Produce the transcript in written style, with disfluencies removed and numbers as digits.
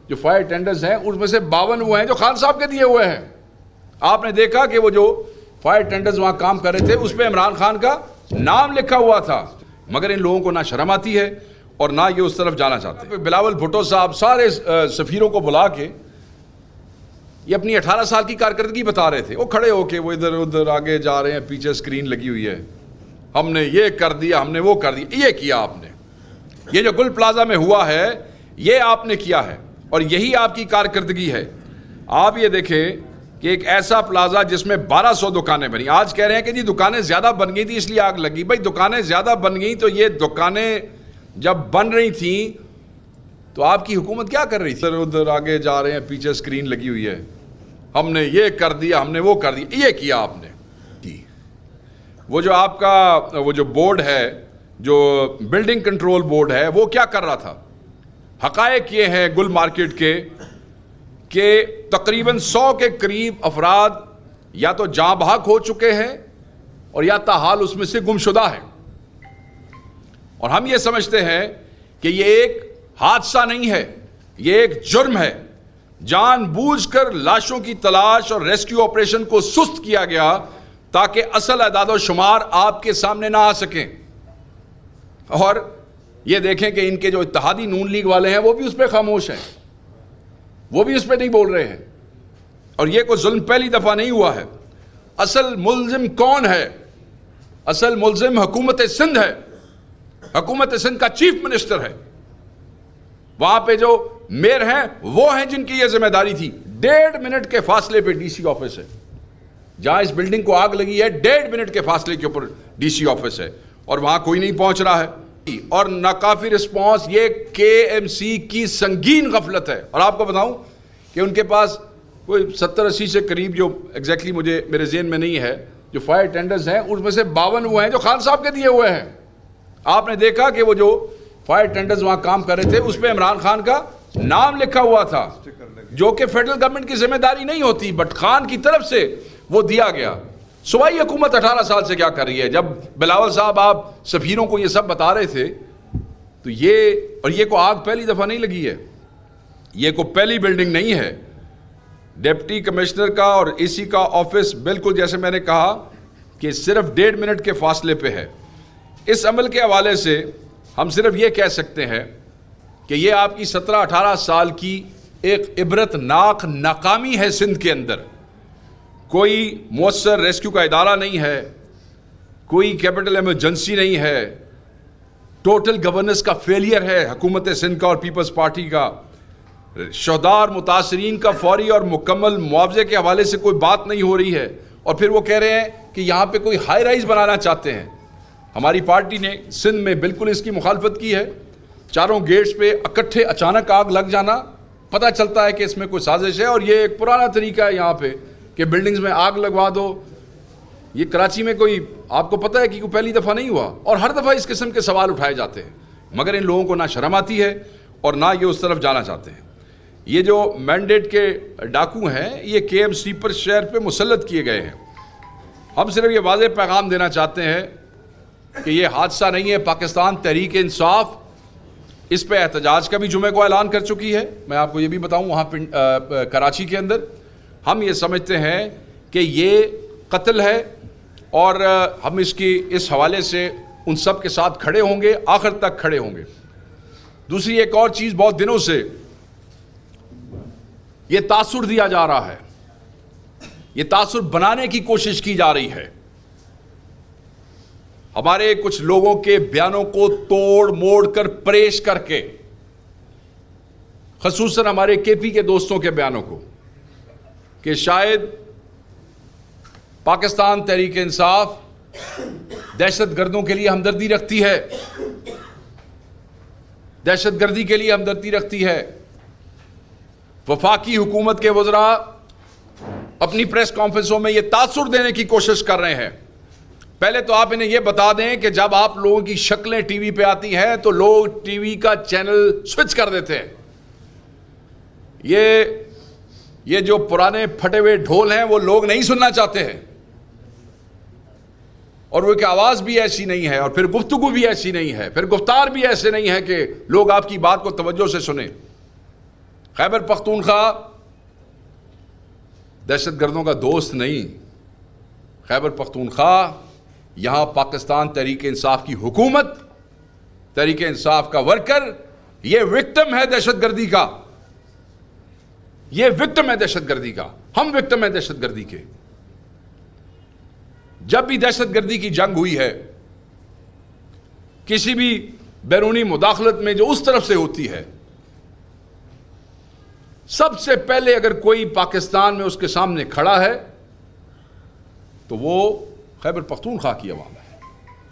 جو fire tenders ہیں اس میں سے 52 وہ ہیں جو خان صاحب کے دیے ہوئے ہیں۔ آپ نے دیکھا کہ وہ جو فائر ٹینڈرز وہاں کام کر رہے تھے اس پہ عمران خان کا نام لکھا ہوا تھا، مگر ان لوگوں کو نہ شرم آتی ہے اور نہ یہ اس طرف جانا چاہتے ہیں۔ بلاول بھٹو صاحب سارے سفیروں کو بلا کے یہ اپنی 18 سال کی کارکردگی بتا رہے تھے، وہ کھڑے ہو کے وہ ادھر ادھر آگے جا رہے ہیں، پیچھے سکرین لگی ہوئی ہے، ہم نے یہ کر دیا، ہم نے وہ کر دیا۔ یہ کیا آپ نے، یہ جو گل پلازا میں ہوا ہے یہ آپ نے کیا ہے اور یہی آپ کی کارکردگی ہے۔ آپ یہ دیکھیں کہ ایک ایسا پلازا جس میں 1200 دکانیں بنی، آج کہہ رہے ہیں کہ جی دکانیں زیادہ بن گئی تھی اس لیے آگ لگی۔ بھائی دکانیں زیادہ بن گئی تو یہ دکانیں جب بن رہی تھیں تو آپ کی حکومت کیا کر رہی تھی؟ ادھر آگے جا رہے ہیں، پیچھے سکرین لگی ہوئی ہے، ہم نے یہ کر دیا، ہم نے وہ کر دیا۔ یہ کیا آپ نے، وہ جو آپ کا وہ جو بورڈ ہے، جو بلڈنگ کنٹرول بورڈ ہے، وہ کیا کر رہا تھا؟ حقائق یہ ہیں گل مارکیٹ کے کہ تقریباً 100 کے قریب افراد یا تو جاں بحق ہو چکے ہیں اور یا تاحال اس میں سے گمشدہ ہیں، اور ہم یہ سمجھتے ہیں کہ یہ ایک حادثہ نہیں ہے، یہ ایک جرم ہے۔ جان بوجھ کر لاشوں کی تلاش اور ریسکیو آپریشن کو سست کیا گیا تاکہ اصل اعداد و شمار آپ کے سامنے نہ آ سکیں۔ اور یہ دیکھیں کہ ان کے جو اتحادی نون لیگ والے ہیں وہ بھی اس پہ خاموش ہیں، وہ بھی اس پہ نہیں بول رہے ہیں، اور یہ کوئی ظلم پہلی دفعہ نہیں ہوا ہے۔ اصل ملزم کون ہے؟ اصل ملزم حکومت سندھ ہے، حکومت سندھ کا چیف منسٹر ہے۔ وہاں پہ جو میئر ہیں وہ ہیں جن کی یہ ذمہ داری تھی۔ 1.5 منٹ کے فاصلے پہ ڈی سی آفس ہے، جہاں اس بلڈنگ کو آگ لگی ہے 1.5 منٹ کے فاصلے کے اوپر ڈی سی آفس ہے، اور وہاں کوئی نہیں پہنچ رہا ہے۔ اور ناکافی رسپانس، یہ کے ایم سی کی سنگین غفلت ہے۔ اور آپ کو بتاؤں کہ ان کے پاس کوئی 70-80 سے قریب، جو ایگزیکٹلی مجھے میرے ذہن میں نہیں ہے، جو فائر ٹینڈرز ہیں اس میں سے 52 وہ ہیں جو خان صاحب کے دیے ہوئے ہیں۔ آپ نے دیکھا کہ وہ جو فائر ٹینڈرز وہاں کام کر رہے تھے اس پہ عمران خان کا نام لکھا ہوا تھا، جو کہ فیڈرل گورنمنٹ کی ذمہ داری نہیں ہوتی، بٹ خان کی طرف سے وہ دیا گیا۔ صوبائی حکومت 18 سال سے کیا کر رہی ہے؟ جب بلاول صاحب آپ سفیروں کو یہ سب بتا رہے تھے تو یہ کو آگ پہلی دفعہ نہیں لگی ہے، یہ کو پہلی بلڈنگ نہیں ہے۔ ڈپٹی کمشنر کا اور اے سی کا آفس بالکل جیسے میں نے کہا کہ صرف 1.5 منٹ کے فاصلے پہ ہے۔ اس عمل کے حوالے سے ہم صرف یہ کہہ سکتے ہیں کہ یہ آپ کی 17-18 سال کی ایک عبرت ناک ناکامی ہے۔ سندھ کے اندر کوئی مؤثر ریسکیو کا ادارہ نہیں ہے، کوئی کیپٹل ایمرجنسی نہیں ہے، ٹوٹل گورننس کا فیلئر ہے حکومت سندھ کا اور پیپلز پارٹی کا۔ شہداء اور متاثرین کا فوری اور مکمل معاوضے کے حوالے سے کوئی بات نہیں ہو رہی ہے، اور پھر وہ کہہ رہے ہیں کہ یہاں پہ کوئی ہائی رائز بنانا چاہتے ہیں۔ ہماری پارٹی نے سندھ میں بالکل اس کی مخالفت کی ہے۔ چاروں گیٹس پہ اکٹھے اچانک آگ لگ جانا، پتہ چلتا ہے کہ اس میں کوئی سازش ہے، اور یہ ایک پرانا طریقہ ہے یہاں پہ کہ بلڈنگز میں آگ لگوا دو۔ یہ کراچی میں کوئی آپ کو پتہ ہے کہ کوئی پہلی دفعہ نہیں ہوا، اور ہر دفعہ اس قسم کے سوال اٹھائے جاتے ہیں، مگر ان لوگوں کو نہ شرم آتی ہے اور نہ یہ اس طرف جانا چاہتے ہیں۔ یہ جو مینڈیٹ کے ڈاکو ہیں یہ کے ایم سی پر شہر پہ مسلط کیے گئے ہیں۔ ہم صرف یہ واضح پیغام دینا چاہتے ہیں کہ یہ حادثہ نہیں ہے۔ پاکستان تحریک انصاف اس پہ احتجاج کا بھی جمعے کو اعلان کر چکی ہے۔ میں آپ کو یہ بھی بتاؤں وہاں کراچی کے اندر ہم یہ سمجھتے ہیں کہ یہ قتل ہے، اور ہم اس حوالے سے ان سب کے ساتھ کھڑے ہوں گے، آخر تک کھڑے ہوں گے۔ دوسری ایک اور چیز، بہت دنوں سے یہ تاثر دیا جا رہا ہے، یہ تاثر بنانے کی کوشش کی جا رہی ہے۔ ہمارے کچھ لوگوں کے بیانوں کو توڑ موڑ کر پریش کر کے، خصوصاً ہمارے کے پی کے دوستوں کے بیانوں کو، کہ شاید پاکستان تحریک انصاف دہشت گردوں کے لیے ہمدردی رکھتی ہے، دہشت گردی کے لیے ہمدردی رکھتی ہے۔ وفاقی حکومت کے وزراء اپنی پریس کانفرنسوں میں یہ تاثر دینے کی کوشش کر رہے ہیں۔ پہلے تو آپ انہیں یہ بتا دیں کہ جب آپ لوگوں کی شکلیں ٹی وی پہ آتی ہیں تو لوگ ٹی وی کا چینل سوئچ کر دیتے ہیں۔ یہ جو پرانے پھٹے ہوئے ڈھول ہیں وہ لوگ نہیں سننا چاہتے ہیں، اور وہ کہ آواز بھی ایسی نہیں ہے، اور پھر گفتگو بھی ایسی نہیں ہے، پھر گفتار بھی ایسے نہیں ہے کہ لوگ آپ کی بات کو توجہ سے سنیں۔ خیبر پختونخوا دہشت گردوں کا دوست نہیں. خیبر پختونخوا یہاں پاکستان تحریک انصاف کی حکومت، تحریک انصاف کا ورکر، یہ وکٹم ہے دہشت گردی کا. یہ وکٹم ہے دہشت گردی کا. ہم وکٹم ہیں دہشت گردی کے. جب بھی دہشت گردی کی جنگ ہوئی ہے، کسی بھی بیرونی مداخلت میں جو اس طرف سے ہوتی ہے، سب سے پہلے اگر کوئی پاکستان میں اس کے سامنے کھڑا ہے تو وہ خیبر پختونخوا کی عوام ہے.